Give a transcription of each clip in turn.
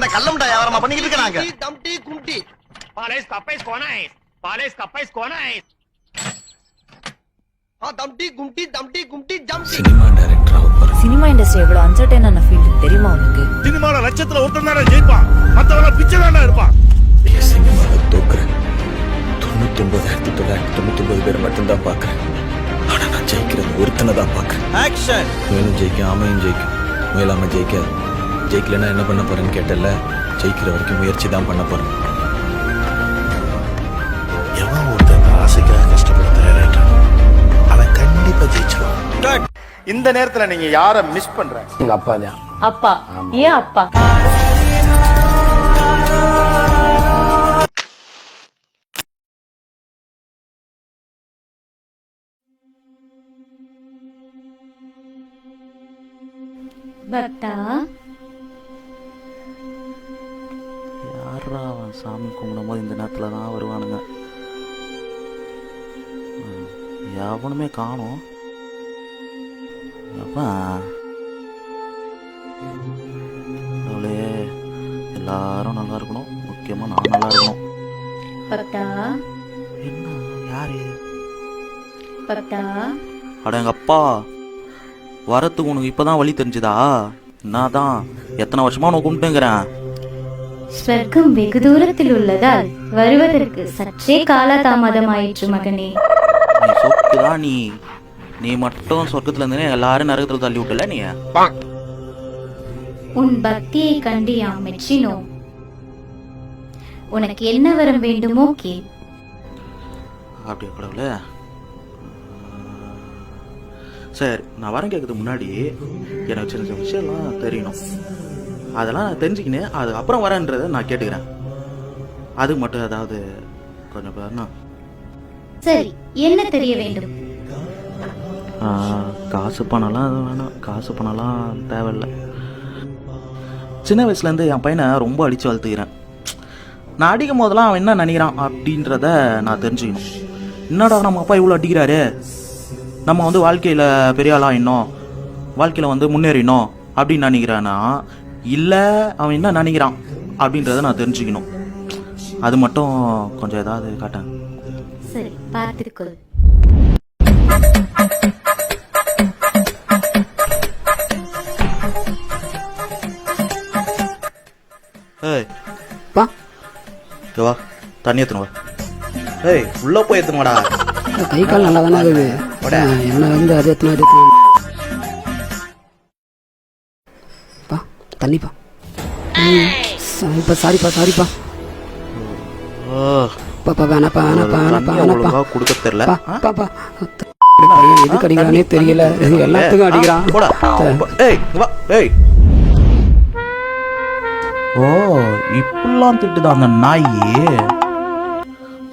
என்ன கள்ளம்டா வியாபாரமா பண்ணிக்கிட்டு இருக்காங்க. தம்டி கும்டி Palais capais conais. Palais capais conais. தம்டி கும்டி தம்டி கும்டி ஜம்டி. சினிமா டைரக்டர் ஆகப் சினிமா இண்டஸ்ட்ரி எவ்வளவு அன்சர்டைனான ஃபீல்ட் தெரியுமா உனக்கு? சினிமால லட்சத்துல ஒருத்தன் தானே ஜெயிப்பான், மத்தவங்க பிச்சை தானே இருப்பான். சினிமாவை தோக்குறேன் 99,999 பேர் மட்டும்தான் பாக்குறேன். ஆனா நான் ஜெயிக்கிறது ஒருத்தனை தான் பாக்குறேன். ஆக்ஷன். மேலும் ஜெயிக்கும், ஆமையும் ஜெயிக்கும். மேலாம ஜெயிக்கலன்னா என்ன பண்ண போறேன்னு கேட்டல. ஜெயிக்கிற வரைக்கும் முயற்சி தான் பண்ண போறேன். எவன் ஒருத்தன் ஆசைக்காக கஷ்டப்பட்டு தயாராயிட்டான், அவன் கண்டிப்பா ஜெயிச்சிருவான். இந்த நேரத்துல நீங்க யார மிஸ் பண்ற? எங்க அப்பா தான். அப்பா? ஏன் அப்பா? பக்தா, யாரா அவன் சாமி கும்பிடும் போது இந்த நேரத்தில் தான் வருவானுங்க. எவனுமே காணோம். அப்பா அவளே எல்லாரும் நல்லா இருக்கணும், முக்கியமா நான் நல்லா இருக்கணும். பக்தா, என்ன யாரு? பக்தா, அட எங்க அப்பா வரத்துக்கு உனக்கு இப்பதான் வழி தெரிஞ்சுதா? நான் தான் எத்தனை வருஷமா உனக்கு கும்பிட்டுங்கிறேன். ஸ்வர்க்கம் வெகு தூரத்தில் உள்ளதால் வருவதற்கு சற்றே காலதாமதம் ஆயிற்று மகனே. நீ சொக்குதான் நீ மட்டும் சொர்க்கத்துல இருந்தே எல்லாரும் நரகத்துல தள்ளி விட்டல நீ. உன் பக்தியை கண்டு யாம் மெச்சினோம். உனக்கு என்ன வரம் வேண்டுமோ கேள். அப்படியே கடவுளே. சரி, நான் வரம் கேட்கறதுக்கு முன்னாடி எனக்கு சின்ன சின்ன விஷயம்லாம் தெரியணும். அதெல்லாம் நான் தெரிஞ்சுக்கினேன், அது அப்புறம் வரேன்றதை நான் கேட்டுக்கிறேன். அது மட்டும் ஏதாவது கொஞ்சம் பாருண்ணா. சரி, என்ன தெரிய வேண்டும்? காசு பணம்லாம் அது வேணாம், காசு பணம்லாம் தேவையில்லை. சின்ன வயசுலேருந்து என் பையனை ரொம்ப அடித்து வளர்த்துக்கிறேன். நான் அடிக்கும் போதெல்லாம் அவன் என்ன நினைக்கிறான் அப்படின்றத நான் தெரிஞ்சுக்கணும். என்னடா நம்ம அப்பா இவ்வளோ அடிக்கிறாரு, நம்ம வந்து வாழ்க்கையில் பெரிய ஆளாக இன்னும் வாழ்க்கையில் முன்னேறினோம் அப்படின்னு நினைக்கிறானா, இல்லை அவன் என்ன நினைக்கிறான் அப்படின்றத நான் தெரிஞ்சுக்கணும். அது மட்டும் கொஞ்சம் ஏதாவது காட்டேன். சரி, பார்த்துக்கொள். ஏய் பா, வா தண்ணி ஏற்றுனு வா. ஏய் உள்ளே போய் ஏற்றுமாடா. கை கால் நல்லா தானே இருக்குது. என்ன அது எத்தனை பா தண்ணிப்பா. சாரிப்பா. பாப்பா வேணாப்பா வேணாப்பா கொடுக்க தெரியல. எதுக்கு அடிக்கிறானே தெரியல, எல்லாத்துக்கும் அடிக்கிறான். ஓ இப்பெல்லாம் திட்டுதான் அந்த நாயி.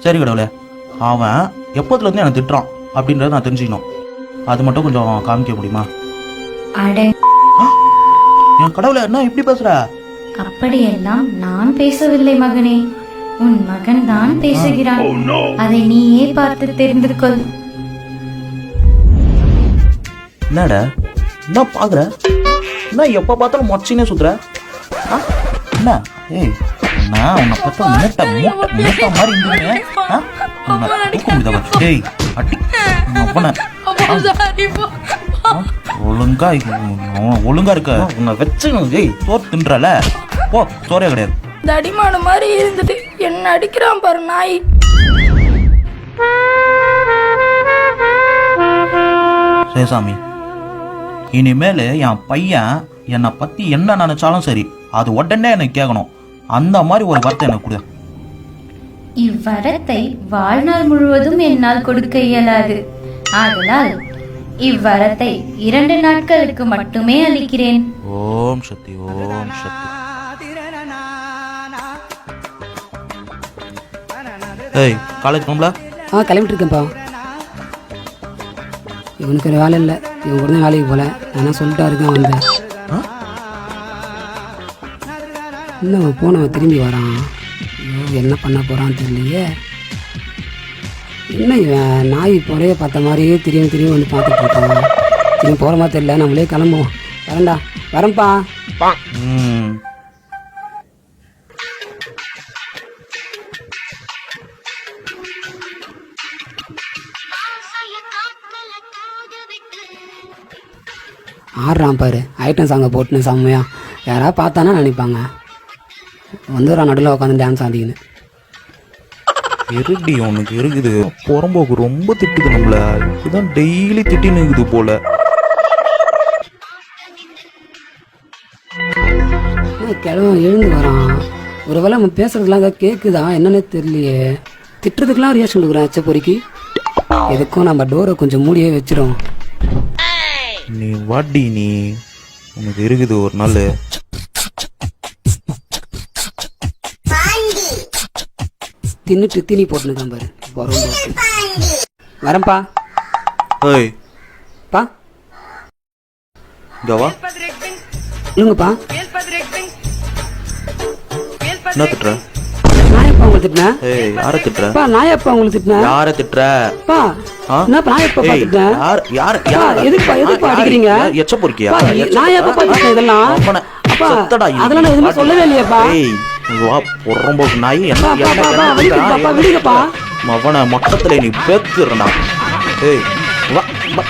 சரி கடவுளே, அவன் எப்போதுலேருந்து எனக்கு திட்டுறான் அப்படின்றத நான் தெரிஞ்சுக்கணும். அது மட்டும் கொஞ்சம் காமிக்க முடியுமா? என் கடவுளே, என்ன இப்படி பேசுற? அப்படியெல்லாம் நான் பேசவில்லை மகனே, உன் மகன் தான் பேசுகிறான். அதை நீயே பார்த்து தெரிந்து கொள். என்னடா என்ன பாக்குற? என்ன எப்ப பார்த்தாலும் மொச்சினே சுத்துற? என்ன ஏய், நான் உன்னை பார்த்தா மூட்டை மாதிரி இருந்துருங்க. ஏய் அட்டி அப்பன ஒழுங்கா இருக்க உன்னை வச்சு. ஏய் சோறு தின்றல, போ சோறே கிடையாது. தடிமான மாதிரி இருந்துட்டு என்ன அடிக்கிறான் பாரு நாய். சேசாமி, இனிமேல் என் பையன் என்னை பத்தி என்ன நினைச்சாலும் சரி, அது உடனே எனக்கு கேட்கணும். அந்த மாதிரி ஒரு வார்த்தை எனக்கு கொடு. இவ்வரத்தை வாழ்நாள் முழுவதும் என்னால் கொடுக்க இயலாது. ஆதலால் இவ்வரத்தை 2 நாட்களுக்கு மட்டுமே அளிக்கிறேன். ஓம் சக்தி, ஓம் சக்தி. ஏய் காலேஜ் போகல? கிளம்பிட்டு இருக்கேன்ப்பா. இவனுக்கு ஒரு வேலை இல்லை, இவன் கூட தான் வேலைக்கு போகல. நான் சொல்லிட்டா இருக்கேன் வந்தேன். இன்னும் போனவன் திரும்பி வரான். என்ன பண்ண போகிறான்னு தெரியலையே. என்ன இவன் நாய் போறைய பார்த்த மாதிரியே திரும்பி வந்து பார்த்துட்டு இருக்கான். திரும்பி போகிற மாதிரி தெரியல, நம்மளே கிளம்புவோம். வரேன்டா, வரேன்ப்பா. ஆடுறான் பாரு ஐட்டம் சாங்கை போட்டுன்னு செம்மையா. யாராவது பார்த்தானா நினைப்பாங்க வந்துடுறான் நடுவில் உட்காந்து டான்ஸ் ஆடிக்கின்னு. எருடி உனக்கு இருக்குது. புறம்போக்கு ரொம்ப திட்டுது நம்மள. இதுதான் டெய்லி திட்டின்னு இருக்குது போல. கிழவன் எழுந்து வரான். ஒரு வேளை நம்ம பேசுறதுலாம் ஏதாவது கேட்குதா என்னன்னே தெரியலையே. திட்டுறதுக்கெல்லாம் ரியாக்ஷன் கொடுக்குறான் அச்ச பொறுக்கி. எதுக்கும் நம்ம டோரை கொஞ்சம் மூடியே வச்சிரும். நீ வாடி நீ உனக்கு இருக்குது ஒரு நாள். தின்னுட்டு தீனி போட்டுனுக்கான் பாரு. வரேன்ப்பா. ஏய் பா இங்க வா. இல்லைங்கப்பா. என்ன திட்டுற? நான் எப்போ உங்களுக்கு திட்டினேன்? ஏய் யாரை திட்டுற? பா நான் எப்போ உங்களுக்கு திட்டினேன்? யாரை திட்டுற? பா ஆ? என்னப்பா நான் எப்போ ஏய், பார்த்துட்டேன்? யார் எதுக்குப்பா அடிக்கிறீங்க? எச்ச பொறுக்கியா? பா, நான் எப்போ பார்த்துட்டேன் இதெல்லாம்? அப்பா, அதெல்லாம் நான் எதுவுமே சொல்லவே இல்லையேப்பா. ஏய் இங்க வா புறம்போக்கு நாய். பா, பா, பா, பா, விடுங்கப்பா, விடுங்கப்பா. அவனை மட்டத்துல நீ பேத்துறா. ஏய் வா வா.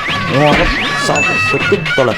செத்து தொலை.